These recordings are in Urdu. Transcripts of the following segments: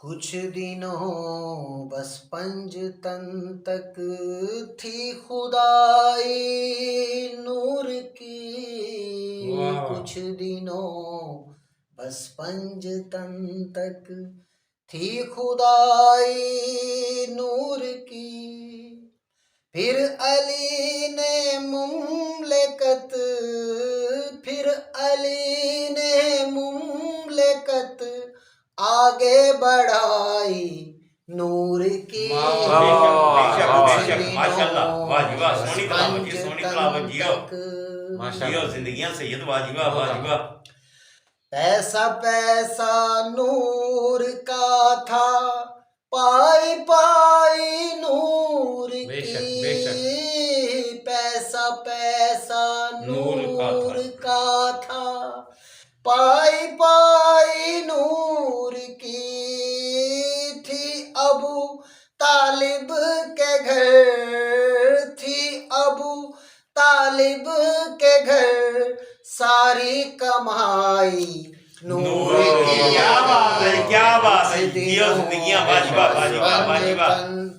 کچھ دنوں بس پنج تن تک تھی خدائی نور کی، کچھ دنوں بس پنج تن تک تھی خدائی نور کی، پھر علی نے مملکت آگے بڑھائی نور کی، پیسہ پیسہ نور کا تھا، پائی پائی نور کی، پیسہ پیسہ نور کا تھا، پائی پائی نور کی، تھی ابو طالب کے گھر، تھی ابو طالب کے گھر ساری کمائی نور کی، کیا بات ہے، جیو زندگیاں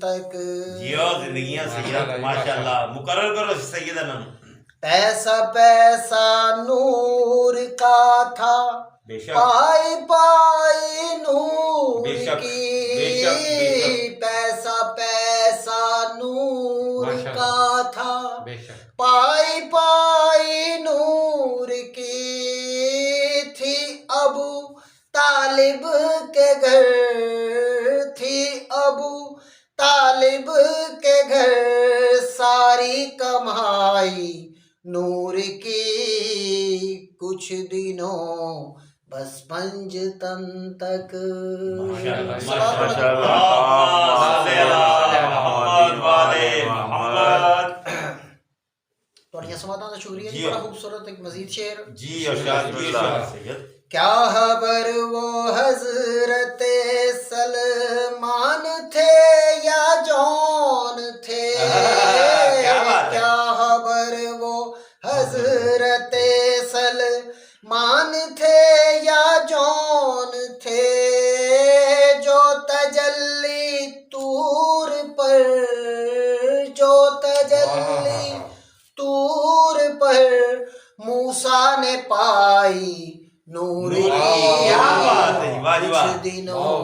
تک جیو زندگیاں سیدہ، ماشاءاللہ مقرر کرو سیدہ. پیسہ پیسہ نور کا تھا، پائی پائی نور کی، پیسہ پیسہ نور کا تھا، پائی پائی نور کی، تھی ابو طالب کے گھر، تھی ابو طالب کے گھر ساری کمائی نور کی، کچھ دنوں بس پنج تن تک. تھوڑیاں سماعتوں کا شکریہ جی، بڑا خوبصورت ایک مزید شعر. جی ارشاد. کیا خبر وہ حضرت سلمان تھے یا جون تھے، کیا خبر وہ حضرت سلمان تھے یا جون تھے، جو تجلی طور پر، جو تجلی طور پر موسیٰ نے پائی نور کی، کچھ دنوں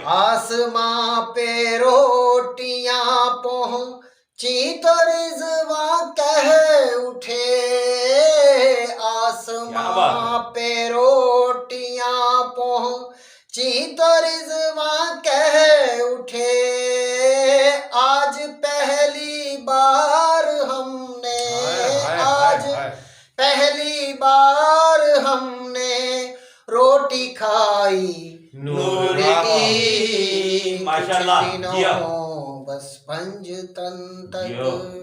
آسماں پہ روٹیاں پہنچی تو رضواں کہہ اٹھے، آسماں پہ روٹیاں پہنچی تو رضواں کہہ اٹھے، آج پہلی بار ہم نے، آج پہلی بار ہم نے روٹی کھائی نور کی، ماشاءاللہ. بس پنج تن تک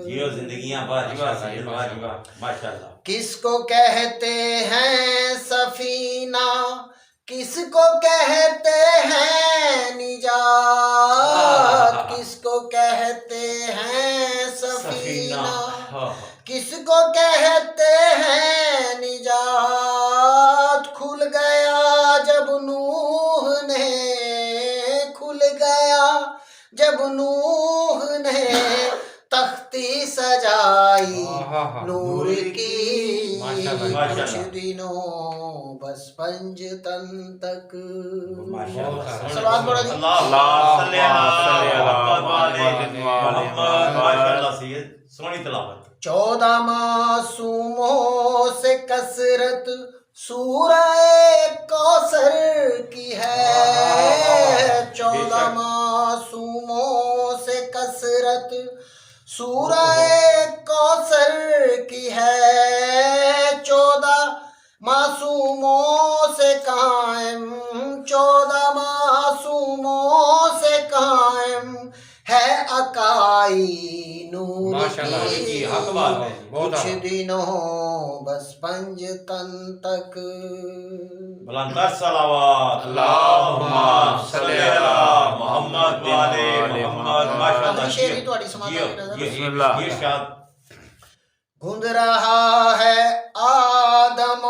جیو زندگیاں ماشاءاللہ. کس کو کہتے ہیں سفینہ، کس کو کہتے ہیں نجات، کس کو کہتے ہیں سفینہ، کس کو کہتے ہیں نجات، کھل گیا جب نوح نے، کھل گیا جب نوح نے تختی سجائی نور کی، کچھ دنوں بس پنج تن تک. صلوات پڑھو جی. سونی تلاوت. 14 معصوموں سے کثرت سورہ کوثر کی ہے، 14 معصوموں سے کثرت سورہ کوثر کی ہے، 14 معصوموں سے قائم، 14 معصوموں سے قائم ہے عقائی نور کی، کچھ دنوں بس پنج تن تک. بلندر صلوات. اللہم صلی علی محمد و آل محمد. ماشاءاللہ. شعری تھوڑی سماعت بسم اللہ. گھند رہا ہے آدم و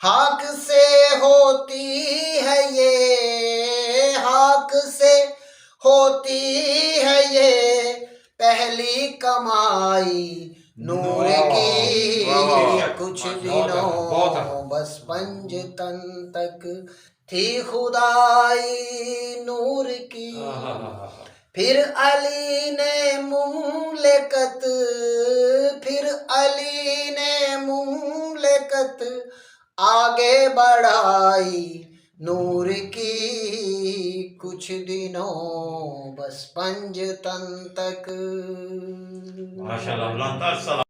خاک سے ہوتی ہے یہ، خاک سے ہوتی ہے یہ پہلی کمائی نور کی، کچھ دنوں بس پنجتن تک تھی خدائی نور کی، پھر علی نے مملکت، پھر علی نے مملکت آگے بڑھائی نور کی، کچھ دنوں بس پنجتن تک۔ ماشاءاللہ، بلند تر سلام۔